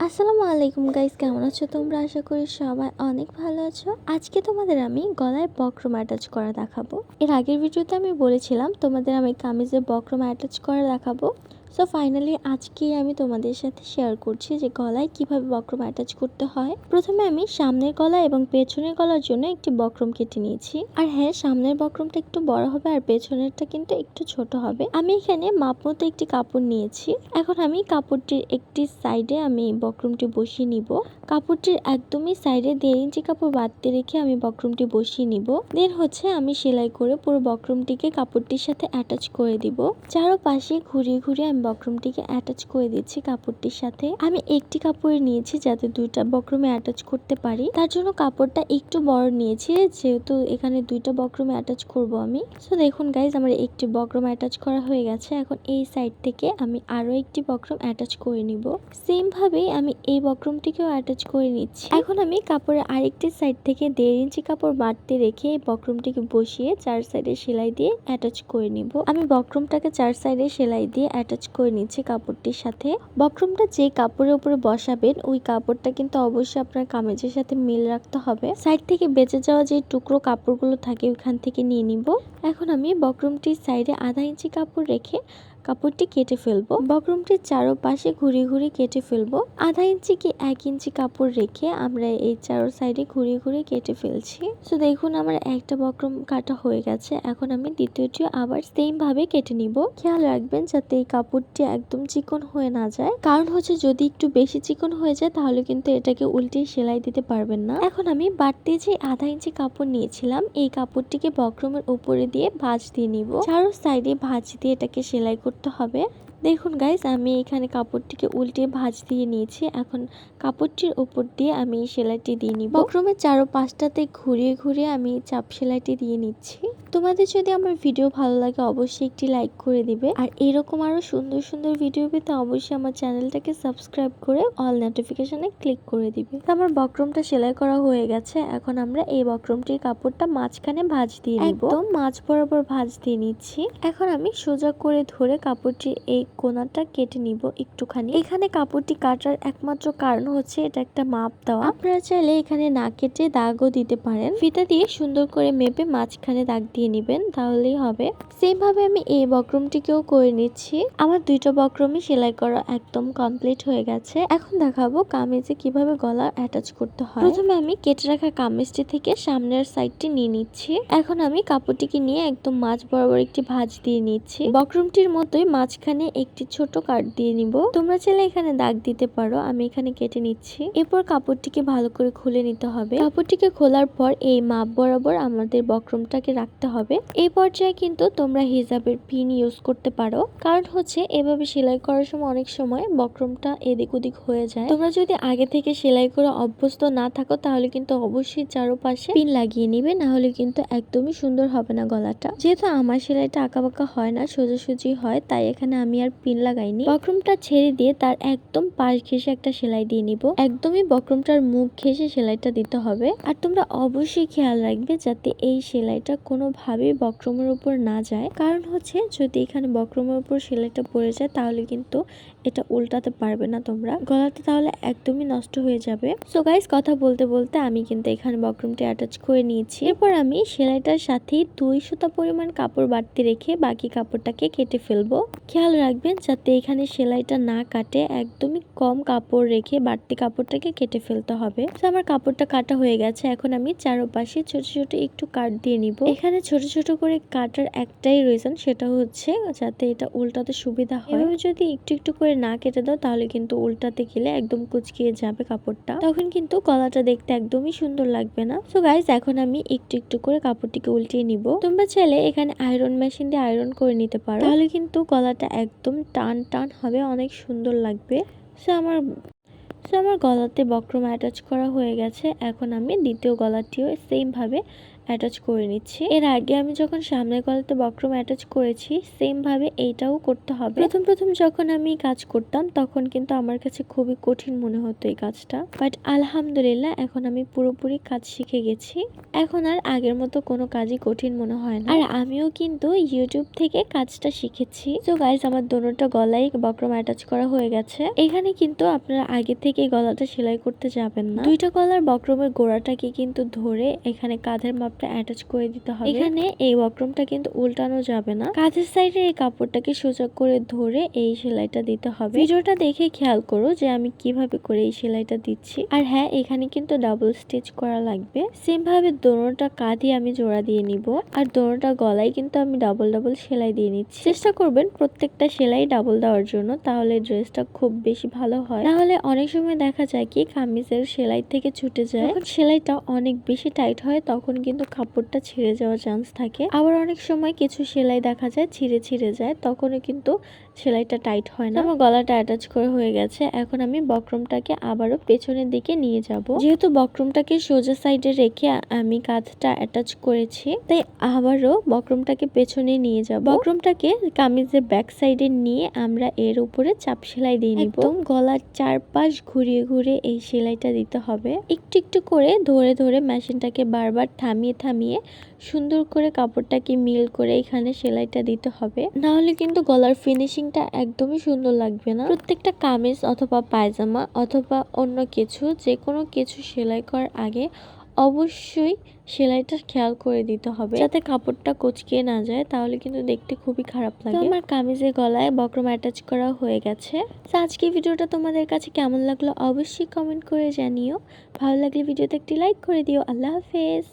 আসসালামু আলাইকুম গাইস, কেমন আছো তোমরা? আশা করি সবাই অনেক ভালো আছো। আজকে তোমাদের আমি গলায় বক্রম অ্যাটাচ করা দেখাবো। এর আগের ভিডিওতে আমি বলেছিলাম তোমাদের আমি কামিজে বক্রম অ্যাটাচ করা দেখাবো। সো ফাইনালি আজকে আমি তোমাদের সাথে শেয়ার করছি যে গলায় কিভাবে বক্রম অ্যাটাচ করতে হয়। প্রথমে আমি সামনের গলা এবং পেছনের গলার জন্য একটি বক্রম কেটে নিয়েছি। আর হ্যাঁ, সামনের বক্রমটা একটু বড় হবে আর পেছনেরটা কিন্তু একটু ছোট হবে। আমি এখানে মাপ মতো একটি কাপড় নিয়েছি। এখন আমি কাপড়টির একটি সাইডে আমি বক্রমটি বসিয়ে নিব। কাপড়টির একদমই সাইডে 1.5 ইঞ্চি কাপড় বাদ দিয়ে রেখে আমি বক্রমটি বসিয়ে নিব। দেন আমি সেলাই করে পুরো বক্রমটিকে কাপড়টির সাথে অ্যাটাচ করে দিব। চারপাশে ঘুরিয়ে ঘুরিয়ে আমি বক্রমটিকে অ্যাটাচ করে দিচ্ছি কাপড়টির সাথে। আমি একটি কাপড় নিয়েছি যাতে দুইটা বক্রমে অ্যাটাচ করতে পারি, তার জন্য কাপড়টা একটু বড় নিয়েছি, যেহেতু এখানে দুইটা বক্রমে অ্যাটাচ করব আমি। সো দেখুন গাইজ, আমার একটি বক্রম অ্যাটাচ করা হয়ে গেছে। এখন এই সাইড থেকে আমি আরো একটি বক্রম অ্যাটাচ করে নিব। সেম ভাবেই আমি এই বক্রমটিকেও অ্যাটাচ করে নিচ্ছি। এখন আমি কাপড়ের আরেকটি সাইড থেকে 1.5 ইঞ্চি কাপড় বাড়তে রেখে এই বক্রমটিকে বসিয়ে চার সাইডে সেলাই দিয়ে অ্যাটাচ করে নিব। আমি বক্রমটাকে চার সাইডে সেলাই দিয়ে অ্যাটাচ করে নিচ্ছি কাপড়টির সাথে। বক্রমটা যে কাপড়ের উপরে বসাবেন ওই কাপড়টা কিন্তু অবশ্যই আপনার কামিজের সাথে মিল রাখতে হবে। সাইড থেকে বেঁচে যাওয়া যে টুকরো কাপড়গুলো থাকে ওইখান থেকে নিয়ে নিব। এখন আমি বক্রমটির সাইডে 1/2 ইঞ্চি কাপড় রেখে কাপড়টি কেটে ফেলবো। বক্রমটির চারপাশে ঘুরিয়ে ঘুরিয়ে কেটে ফেলবো। 1/2 ইঞ্চি কি 1 ইঞ্চি কাপড় রেখে আমরা এই চারো সাইডে ঘুরিয়ে ঘুরিয়ে কেটে ফেলছি। তো দেখুন আমার একটা বক্রম কাটা হয়ে গেছে। এখন আমি দ্বিতীয়টি আবার সেম ভাবে কেটে নিব। খেয়াল রাখবেন যাতে এই কাপড়টি একদম চিকন হয়ে না যায়, কারণ যদি একটু বেশি চিকন হয়ে যায় তাহলে কিন্তু এটাকে উল্টে সেলাই দিতে পারবেন না। এখন আমি বাড়তি যে 1/2 ইঞ্চি কাপড় নিয়েছিলাম এই কাপড়টিকে বক্রমের উপরে দিয়ে ভাঁজ দিয়ে নিব। চারো সাইডে ভাঁজ দিয়ে এটাকে সেলাই করতে হবে। দেখুন গাইস, আমি এখানে কাপড়টিকে উল্টে ভাঁজ দিয়ে নিয়েছি। এখন কাপড়টির উপর দিয়ে আমি সেলাইটি দিয়ে নিব। বক্রমের চারপাশটাতে ঘুরিয়ে ঘুরিয়ে আমি চাপ সেলাইটি দিয়ে নিচ্ছি। তোমাদের যদি আমার ভিডিও ভালো লাগে অবশ্যই একটি লাইক করে দিবে, আর এরকম আরো সুন্দর সুন্দর ভিডিও পেতে অবশ্যই আমার চ্যানেলটাকে সাবস্ক্রাইব করে অল নোটিফিকেশনে ক্লিক করে দিবে। আমার বক্রমটা সেলাই করা হয়ে গেছে। এখন আমরা এই বক্রমটির কাপড়টা মাঝখানে ভাঁজ দিয়ে নিব। একদম মাঝ বরাবর ভাঁজ দিয়ে নিচ্ছি। এখন আমি সোজা করে ধরে কাপড়টির এই কোণাটা কেটে নিব একটুখানি। এখানে কাপড়টি কাটার একমাত্র কারণ হচ্ছে এটা একটা মাপ দেওয়া। আপনারা চাইলে এখানে না কেটে দাগও দিতে পারেন। ফিতা দিয়ে সুন্দর করে মেপে মাঝখানে দাগ দিয়ে নিবেন, তাহলেই হবে। সেম ভাবে আমি এই বক্রমটিকেও করে নিচ্ছি। আমার দুইটা বক্রমই সেলাই করা একদম কমপ্লিট হয়ে গেছে। এখন দেখাবো কামিজে কিভাবে গলা অ্যাটাচ করতে হয়। প্রথমে আমি কেটে রাখা কামিজটি থেকে সামনের সাইডটি নিয়ে নিচ্ছি। এখন আমি কাপড়টিকে নিয়ে একদম মাঝ বরাবর একটি ভাঁজ দিয়ে নিচ্ছি। বক্রমটির মতোই মাঝখানে একটি ছোট কাট দিয়ে নিব। তোমরা চাইলে এখানে দাগ দিতে পারো, আমি এখানে কেটে নিচ্ছি। এরপর কাপড়টিকে ভালো করে খুলে নিতে হবে। কাপড়টিকে খোলার পর এই মাপ বরাবর আমাদের বক্রমটাকে রাখতে হবে। এই পর্যায়ে কিন্তু তোমরা হিজাবের পিন ইউজ করতে পারো, কারণ এভাবে সেলাই করার সময় অনেক সময় বক্রমটা এদিক ওদিক হয়ে যায়। তোমরা যদি আগে থেকে সেলাই করে অভ্যস্ত না থাকো তাহলে কিন্তু অবশ্যই চারপাশে পিন লাগিয়ে নিবে, না হলে কিন্তু একদমই সুন্দর হবে না গলাটা। যেহেতু আমার সেলাইটা আঁকাবাঁকা হয় না, সোজাসুজি হয়, তাই এখানে আমি আর পিন লাগাইনি। বক্রমটা ছেড়ে দিয়ে তার একদম পাশ ঘেঁষে একটা সেলাই দিয়ে নিব। একদমই বক্রমটার মুখ ঘেঁষে সেলাইটা দিতে হবে। আর তোমরা অবশ্যই খেয়াল রাখবে যাতে এই সেলাইটা কোনোভাবেই বক্রমের উপর না যায়, কারণ যদি এখানে বক্রমের উপর সেলাইটা পড়ে যায় তাহলে কিন্তু এটা উল্টাতে পারবে না তোমরা, গলাটা তাহলে একদমই নষ্ট হয়ে যাবে। সো গাইস, কথা বলতে বলতে আমি কিন্তু এখানে বক্রমটি অ্যাটাচ করে নিয়েছি। এরপর আমি সেলাইটার সাথে 2 সুতা পরিমাণ কাপড় বাড়তি রেখে বাকি কাপড়টাকে কেটে ফেলবো। খেয়াল রাখবেন যাতে এখানে সেলাইটা না কাটে, একদমই কম কাপড় রেখে বাড়তি কাপড়টাকে কেটে ফেলতে হবে। তো আমার কাপড়টা কাটা হয়ে গেছে। এখন আমি চারপাশে ছোট ছোট একটু কাট দিয়ে নিব। এখানে ছোট ছোট করে কাটার একটাই রিজন, সেটা হচ্ছে যাতে এটা উল্টাতে সুবিধা হয়। এভাবে যদি একটু একটু করে না কেটে দাও তাহলে কিন্তু উল্টাতে গেলে একদম কুচকিয়ে যাবে কাপড়টা, তখন কিন্তু গলাটা দেখতে একদমই সুন্দর লাগবে না। সো গাইস, এখন আমি একটু একটু করে কাপড়টিকে উল্টিয়ে নিব। তোমরা চাইলে এখানে আয়রন মেশিন দিয়ে আয়রন করে নিতে পারো, তাহলে কিন্তু গলাটা একদম টান টান হবে, অনেক সুন্দর লাগবে। সো আমার গলাতে বক্রম অ্যাটাচ করা হয়ে গেছে। এখন আমি দ্বিতীয় গলাটিও সেম ভাবে অ্যাটাচ করে নিচ্ছি। এর আগে আমি যখন সামনের গলাতে বক্রম অ্যাটাচ করেছি সেম ভাবে এইটাও করতে হবে। প্রথম যখন আমি কাজ করতাম তখন কিন্তু আমার কাছে খুবই কঠিন মনে হতো এই কাজটা, বাট আলহামদুলিল্লাহ এখন আমি পুরোপুরি কাজ শিখে গেছি। এখন আর আগের মতো কোনো কাজই কঠিন মনে হয় না। আর আমিও কিন্তু ইউটিউব থেকে কাজটা শিখেছি। তো গাইস, আমার দোনোটা গলায় বক্রম অ্যাটাচ করা হয়ে গেছে। এখানে কিন্তু আপনারা আগে থেকে গলাটা সেলাই করতে যাবেন না। দুইটা গলার বক্রমের গোড়াটাকে কিন্তু ধরে এখানে কাঁধের মাপটা অ্যাটাচ করে দিতে হবে। এখানে এই বক্রমটা কিন্তু উল্টানো যাবে না। কাঁধের সাইডে এই কাপড়টাকে সোজা করে ধরে এই সেলাইটা দিতে হবে। ভিডিওটা দেখে খেয়াল করো যে আমি কিভাবে করে এই সেলাইটা দিচ্ছি। আর হ্যাঁ, এখানে কিন্তু ডাবল স্টিচ করা লাগবে। সেম ভাবে দোনোটা কাঁধে আমি জোড়া দিয়ে নিব, আর দোনোটা গলায় কিন্তু আমি ডাবল সেলাই দিয়ে নিচ্ছি। চেষ্টা করবেন প্রত্যেকটা সেলাই ডাবল দেওয়ার জন্য, তাহলে ড্রেসটা খুব বেশি ভালো হয়। তাহলে অনেক সময় দেখা যায় কি কামিজের সেলাই থেকে ছুটে যায়, যখন সেলাইটা অনেক বেশি টাইট হয় তখন কিন্তু কাপড়টা ছিঁড়ে যাওয়ার চান্স থাকে। আবার অনেক সময় কিছু সেলাই দেখা যায় ছিঁড়ে যায়, তখনও কিন্তু সেলাইটা টাইট হয় না। আমার গলাটা অ্যাটাচ করে হয়ে গেছে। এখন আমি বক্রমটাকে আবারও পেছনের দিকে নিয়ে যাব। যেহেতু বক্রমটাকে সোজা সাইডে রেখে আমি কাঁধটা অ্যাটাচ করেছি, তাই আবারও বক্রমটাকে পেছনে নিয়ে যাব। বক্রমটাকে কামিজের ব্যাক সাইডে নিয়ে আমরা এর উপরে চাপ সেলাই দিয়ে নিব। একদম গলার চারপাশ ঘুরিয়ে এই সেলাইটা দিতে হবে। একটু করে ধরে মেশিনটাকে বারবার থামিয়ে সুন্দর করে কাপড়টাকে মিল করে এখানে সেলাইটা দিতে হবে, না হলে কিন্তু গলার ফিনিশিংটা একদমই সুন্দর লাগবে না। প্রত্যেকটা কামিজ অথবা পায়জামা অথবা অন্য কিছু যে কোনো কিছু সেলাই করার আগে অবশ্যই সেলাইটা খেয়াল করে দিতে হবে, যাতে কাপড়টা কুঁচকে না যায়, তাহলে কিন্তু দেখতে খুবই খারাপ লাগে। আমার কামিজের গলায় বক্রম অ্যাটাচ করা হয়ে গেছে। তো আজকে ভিডিওটা তোমাদের কাছে কেমন লাগলো অবশ্যই কমেন্ট করে জানিও। ভালো লাগলে ভিডিওতে একটি লাইক করে দিও। আল্লাহ হাফেজ।